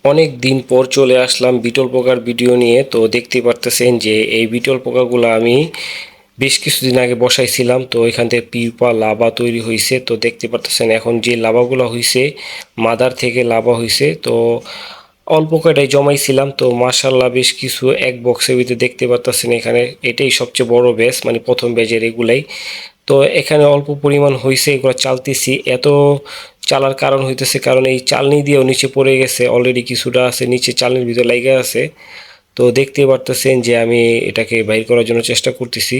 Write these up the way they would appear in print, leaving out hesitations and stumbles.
অনেক দিন পর চলে আসলাম বিটল পোকার ভিডিও নিয়ে। তো দেখতে পারতেছেন যে এই বিটল পোকাগুলো আমি বেশ কিছুদিন আগে বসাইছিলাম। তো এখান থেকে পিপা লাভা তৈরি হয়েছে। তো দেখতে পারতেছেন এখন যে লাভাগুলো হয়েছে মাদার থেকে লাভা হয়েছে। তো অল্প কয়টাই জমাইছিলাম, তো মাশাল্লাহ বেশ কিছু এক বক্সের ভিতরে দেখতে পারতেছেন এখানে এটাই সবচেয়ে বড় ব্যাচ, মানে প্রথম ব্যাচের এগুলাই। তো এখানে অল্প পরিমাণ হয়েছে, এগুলো চালতেছি। এত চালার কারণ হইতেছে কারণ এই চালনি দিয়েও নিচে পড়ে গেছে, অলরেডি কিছুটা আছে নিচে চালনির ভিতরে লেগে আছে। তো দেখতে পারতেছেন যে আমি এটাকে বাইর করার জন্য চেষ্টা করতেছি।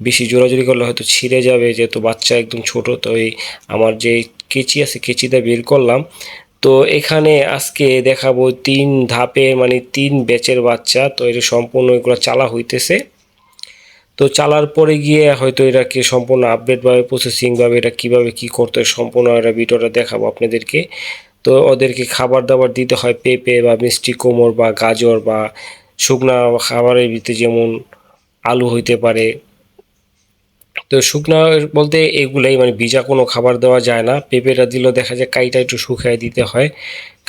বেশি জোরাজুরি করলে হয়তো ছিঁড়ে যাবে, যেহেতু বাচ্চা একদম ছোট। তো এই আমার যে কেচি আছে কেচিটা বের করলাম। তো এখানে আজকে দেখাবো 3 ধাপে, মানে 3 ব্যাচের বাচ্চা। তো এটা সম্পূর্ণ এগুলো চালা হইতেছে। তো চালার পরে গিয়ে হয়তো এটাকে সম্পূর্ণ আপডেটভাবে প্রসেসিংভাবে এটা কীভাবে কী করতে হয় সম্পূর্ণ এটা ভিডিওটা দেখাবো আপনাদেরকে। তো ওদেরকে খাবার দাবার দিতে হয় পেঁপে বা মিষ্টি কুমড় বা গাজর বা শুকনা খাবারের ভিতরে, যেমন আলু হইতে পারে। তো শুকনা বলতে এগুলাই, মানে ভিজা কোনো খাবার দেওয়া যায় না। পেঁপেটা দিলেও দেখা যায় কাইটা একটু শুকিয়ে দিতে হয়,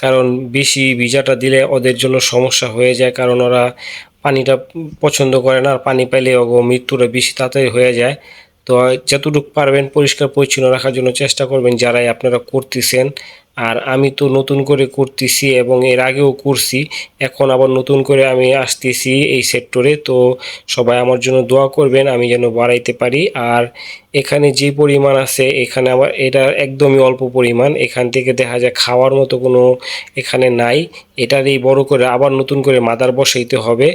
কারণ বেশি ভিজাটা দিলে ওদের জন্য সমস্যা হয়ে যায়, কারণ ওরা পানিটা পছন্দ করে না। আর পানি পাইলে মৃত্যুটা বেশি তাড়াতাড়ি হয়ে যায়। তো যতটুকু পারবেন পরিষ্কার পরিচ্ছন্ন রাখার জন্য চেষ্টা করবেন যারাই আপনারা করতেছেন। আর আমি তো নতুন করে করতেছি এবং এর আগেও করছি, এখন আবার নতুন করে আমি আসতেছি এই সেক্টরে। তো সবাই আমার জন্য দোয়া করবেন আমি যেন বাড়াইতে পারি। আর এখানে যে পরিমাণ আছে এখানে আবার এটা একদমই অল্প পরিমাণ, এখান থেকে দেখা যায় খাওয়ার মতো কোনো এখানে নাই। এটারই বড় করে আবার নতুন করে মাদার বসাইতে হবে,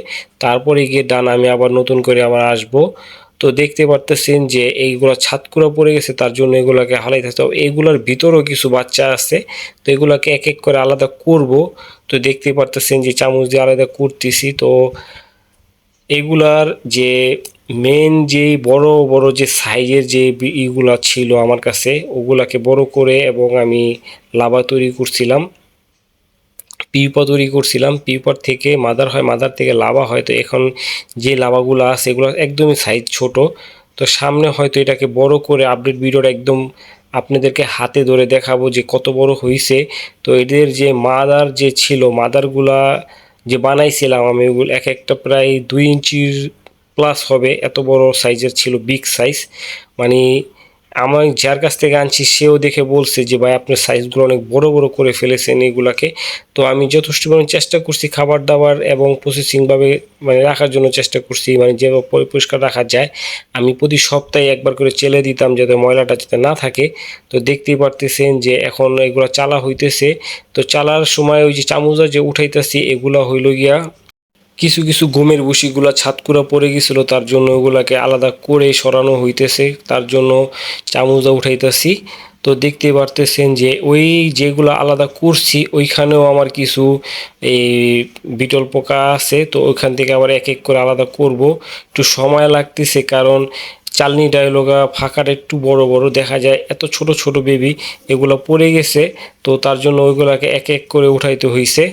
তারপরে গিয়ে ডান আমি আবার নতুন করে আবার আসব। তো দেখতে পারতেছেন যে এইগুলো ছাদকুড়া পড়ে গেছে, তার জন্য এগুলাকে হালাইতে হবে। এইগুলোর ভিতরেও কিছু বাচ্চা আছে, তো এগুলাকে এক এক করে আলাদা করব। তো দেখতে পারতেছেন যে চামচ দিয়ে আলাদা করতেছি। তো এগুলার যে মেন যে বড় বড় যে সাইজের যে ইগুলা ছিল আমার কাছে, ওগুলাকে বড় করে এবং আমি লাভা তৈরি করছিলাম, পিউপা তৈরি করছিলাম। পিউপার থেকে মাদার হয়, মাদার থেকে লাভা হয়। তো এখন যে লাভাগুলো আছে এগুলো একদমই সাইজ ছোট। তো সামনে হয়তো এটাকে বড় করে আপডেট ভিডিওটা একদম আপনাদেরকে হাতে ধরে দেখাবো যে কত বড় হয়েছে। তো এদের যে মাদার যে ছিল, মাদারগুলা যে বানাইছিলাম আমি, ওগুলো এক একটা প্রায় 2 ইঞ্চির প্লাস হবে, এত বড় সাইজের ছিল, বিগ সাইজ। মানে আমার যার কাছ থেকে আনছি সেও দেখে বলছে যে ভাই আপনার সাইজগুলো অনেক বড় বড় করে ফেলেছেন এগুলাকে। তো আমি যথেষ্ট পরিমাণে চেষ্টা করছি খাবার দাবার এবং প্রসেসিংভাবে মানে রাখার জন্য চেষ্টা করছি, মানে যেভাবে পরিষ্কার রাখা যায়। আমি প্রতি সপ্তাহে একবার করে চেলে দিতাম যাতে ময়লাটা যাতে না থাকে। তো দেখতেই পারতেছেন যে এখন এগুলো চালা হইতেছে। তো চালার সময় ওই যে চামচা যে উঠাইতেছি এগুলা হইল গিয়া কিছু কিছু গমের ভুসিগুলা ছাতকুড়া পড়ে গেছিল, তার জন্য ওগুলাকে আলাদা করে সরানো হইতেছে, তার জন্য চামচা উঠাইতেছি। তো দেখতে পারতেছেন যে ওই যেগুলো আলাদা করছি ওইখানেও আমার কিছু এই বিটল পোকা আছে। তো ওইখান থেকে আবার এক এক করে আলাদা করব, একটু সময় লাগতেছে কারণ চালনি ডায়লগা ফাঁকাটা একটু বড় বড় দেখা যায়, এত ছোট ছোট বেবি এগুলো পড়ে গেছে। তো তার জন্য ওইগুলাকে এক এক করে উঠাইতে হয়েছে।